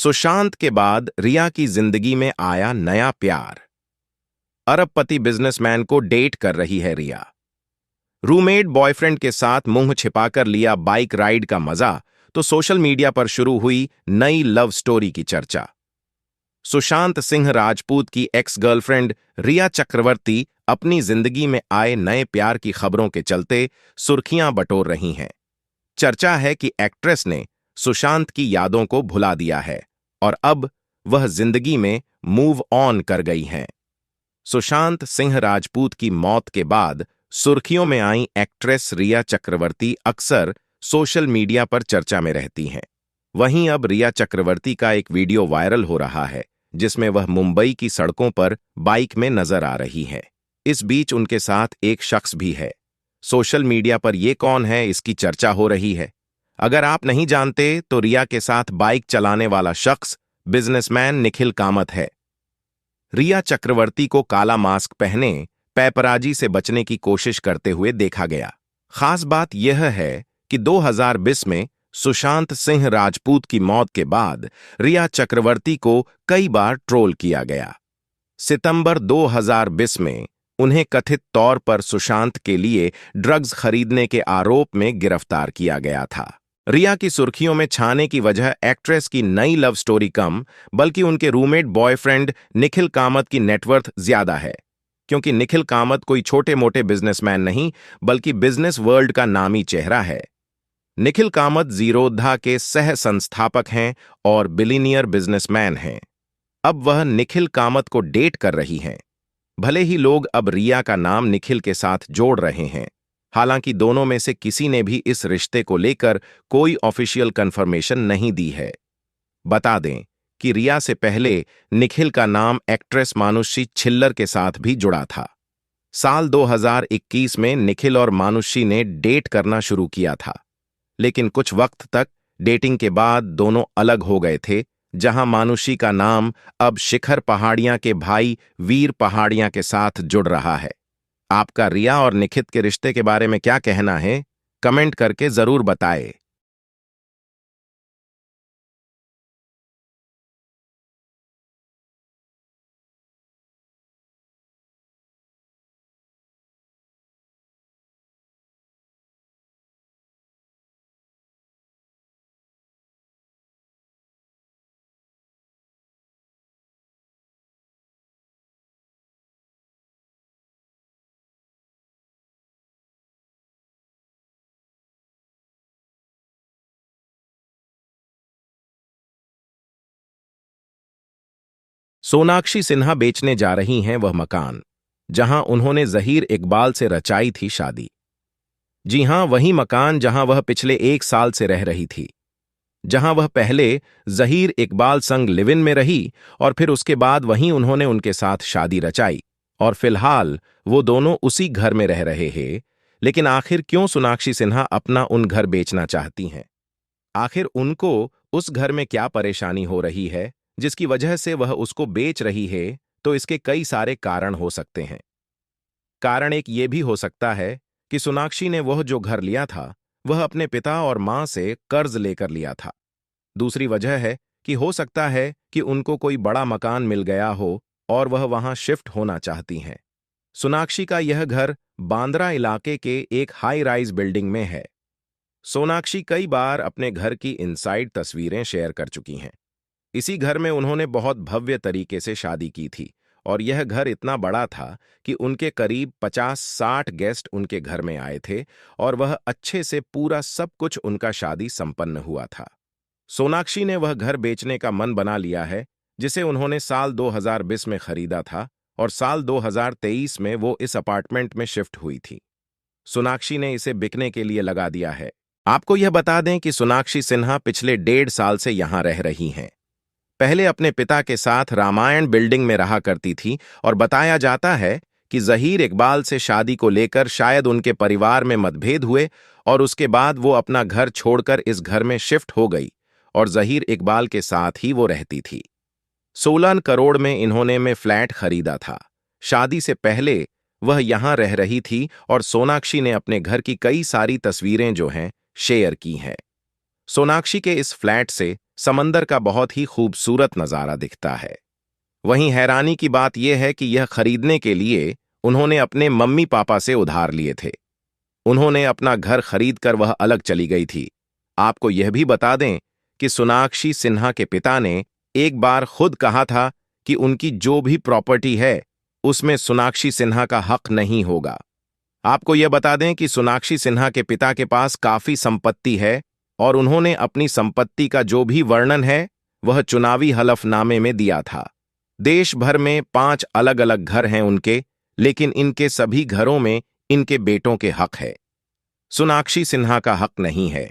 सुशांत के बाद रिया की जिंदगी में आया नया प्यार। अरबपति बिजनेसमैन को डेट कर रही है रिया। रूममेट बॉयफ्रेंड के साथ मुंह छिपाकर लिया बाइक राइड का मजा, तो सोशल मीडिया पर शुरू हुई नई लव स्टोरी की चर्चा। सुशांत सिंह राजपूत की एक्स गर्लफ्रेंड रिया चक्रवर्ती अपनी जिंदगी में आए नए प्यार की खबरों के चलते सुर्खियां बटोर रही हैं। चर्चा है कि एक्ट्रेस ने सुशांत की यादों को भुला दिया है और अब वह जिंदगी में मूव ऑन कर गई हैं। सुशांत सिंह राजपूत की मौत के बाद सुर्खियों में आई एक्ट्रेस रिया चक्रवर्ती अक्सर सोशल मीडिया पर चर्चा में रहती हैं। वहीं अब रिया चक्रवर्ती का एक वीडियो वायरल हो रहा है जिसमें वह मुंबई की सड़कों पर बाइक में नजर आ रही है। इस बीच उनके साथ एक शख्स भी है। सोशल मीडिया पर ये कौन है, इसकी चर्चा हो रही है। अगर आप नहीं जानते तो रिया के साथ बाइक चलाने वाला शख्स बिजनेसमैन निखिल कामत है। रिया चक्रवर्ती को काला मास्क पहने पैपराजी से बचने की कोशिश करते हुए देखा गया। खास बात यह है कि 2020 में सुशांत सिंह राजपूत की मौत के बाद रिया चक्रवर्ती को कई बार ट्रोल किया गया। सितंबर 2020 में उन्हें कथित तौर पर सुशांत के लिए ड्रग्स खरीदने के आरोप में गिरफ्तार किया गया था। रिया की सुर्खियों में छाने की वजह एक्ट्रेस की नई लव स्टोरी कम, बल्कि उनके रूममेट बॉयफ्रेंड निखिल कामत की नेटवर्थ ज्यादा है। क्योंकि निखिल कामत कोई छोटे मोटे बिजनेसमैन नहीं, बल्कि बिजनेस वर्ल्ड का नामी चेहरा है। निखिल कामत जीरोधा के सह संस्थापक हैं और बिलियनियर बिजनेसमैन हैं। अब वह निखिल कामत को डेट कर रही हैं। भले ही लोग अब रिया का नाम निखिल के साथ जोड़ रहे हैं, हालांकि दोनों में से किसी ने भी इस रिश्ते को लेकर कोई ऑफिशियल कंफर्मेशन नहीं दी है। बता दें कि रिया से पहले निखिल का नाम एक्ट्रेस मानुषी छिल्लर के साथ भी जुड़ा था। साल 2021 में निखिल और मानुषी ने डेट करना शुरू किया था, लेकिन कुछ वक्त तक डेटिंग के बाद दोनों अलग हो गए थे, जहां मानुषी का नाम अब शिखर पहाड़िया के भाई वीर पहाड़िया के साथ जुड़ रहा है। आपका रिया और निखिल के रिश्ते के बारे में क्या कहना है, कमेंट करके जरूर बताएं। सोनाक्षी सिन्हा बेचने जा रही हैं वह मकान जहां उन्होंने जहीर इकबाल से रचाई थी शादी। जी हां, वही मकान जहां वह पिछले 1 साल से रह रही थी, जहां वह पहले जहीर इकबाल संग लिव इन में रही और फिर उसके बाद वहीं उन्होंने उनके साथ शादी रचाई और फिलहाल वो दोनों उसी घर में रह रहे हैं। लेकिन आखिर क्यों सोनाक्षी सिन्हा अपना उन घर बेचना चाहती हैं? आखिर उनको उस घर में क्या परेशानी हो रही है जिसकी वजह से वह उसको बेच रही है? तो इसके कई सारे कारण हो सकते हैं। कारण एक ये भी हो सकता है कि सोनाक्षी ने वह जो घर लिया था वह अपने पिता और मां से कर्ज लेकर लिया था। दूसरी वजह है कि हो सकता है कि उनको कोई बड़ा मकान मिल गया हो और वह वहां शिफ्ट होना चाहती हैं। सोनाक्षी का यह घर बांद्रा इलाके के एक हाई राइज बिल्डिंग में है। सोनाक्षी कई बार अपने घर की इनसाइड तस्वीरें शेयर कर चुकी हैं। इसी घर में उन्होंने बहुत भव्य तरीके से शादी की थी और यह घर इतना बड़ा था कि उनके करीब 50-60 गेस्ट उनके घर में आए थे और वह अच्छे से पूरा सब कुछ उनका शादी संपन्न हुआ था। सोनाक्षी ने वह घर बेचने का मन बना लिया है जिसे उन्होंने साल 2020 में खरीदा था और साल 2023 में वो इस अपार्टमेंट में शिफ्ट हुई थी। सोनाक्षी ने इसे बिकने के लिए लगा दिया है। आपको यह बता दें कि सोनाक्षी सिन्हा पिछले 1.5 साल से यहां रह रही हैं। पहले अपने पिता के साथ रामायण बिल्डिंग में रहा करती थी और बताया जाता है कि जहीर इकबाल से शादी को लेकर शायद उनके परिवार में मतभेद हुए और उसके बाद वो अपना घर छोड़कर इस घर में शिफ्ट हो गई और जहीर इकबाल के साथ ही वो रहती थी। 16 करोड़ में इन्होंने में फ्लैट खरीदा था। शादी से पहले वह यहां रह रही थी और सोनाक्षी ने अपने घर की कई सारी तस्वीरें जो हैं शेयर की हैं। सोनाक्षी के इस फ्लैट से समंदर का बहुत ही खूबसूरत नज़ारा दिखता है। वहीं हैरानी की बात यह है कि यह खरीदने के लिए उन्होंने अपने मम्मी पापा से उधार लिए थे। उन्होंने अपना घर खरीदकर वह अलग चली गई थी। आपको यह भी बता दें कि सोनाक्षी सिन्हा के पिता ने एक बार खुद कहा था कि उनकी जो भी प्रॉपर्टी है उसमें सोनाक्षी सिन्हा का हक नहीं होगा। आपको यह बता दें कि सोनाक्षी सिन्हा के पिता के पास काफी संपत्ति है और उन्होंने अपनी संपत्ति का जो भी वर्णन है वह चुनावी हलफनामे में दिया था। देश भर में 5 अलग-अलग घर हैं उनके, लेकिन इनके सभी घरों में इनके बेटों के हक है। सोनाक्षी सिन्हा का हक नहीं है।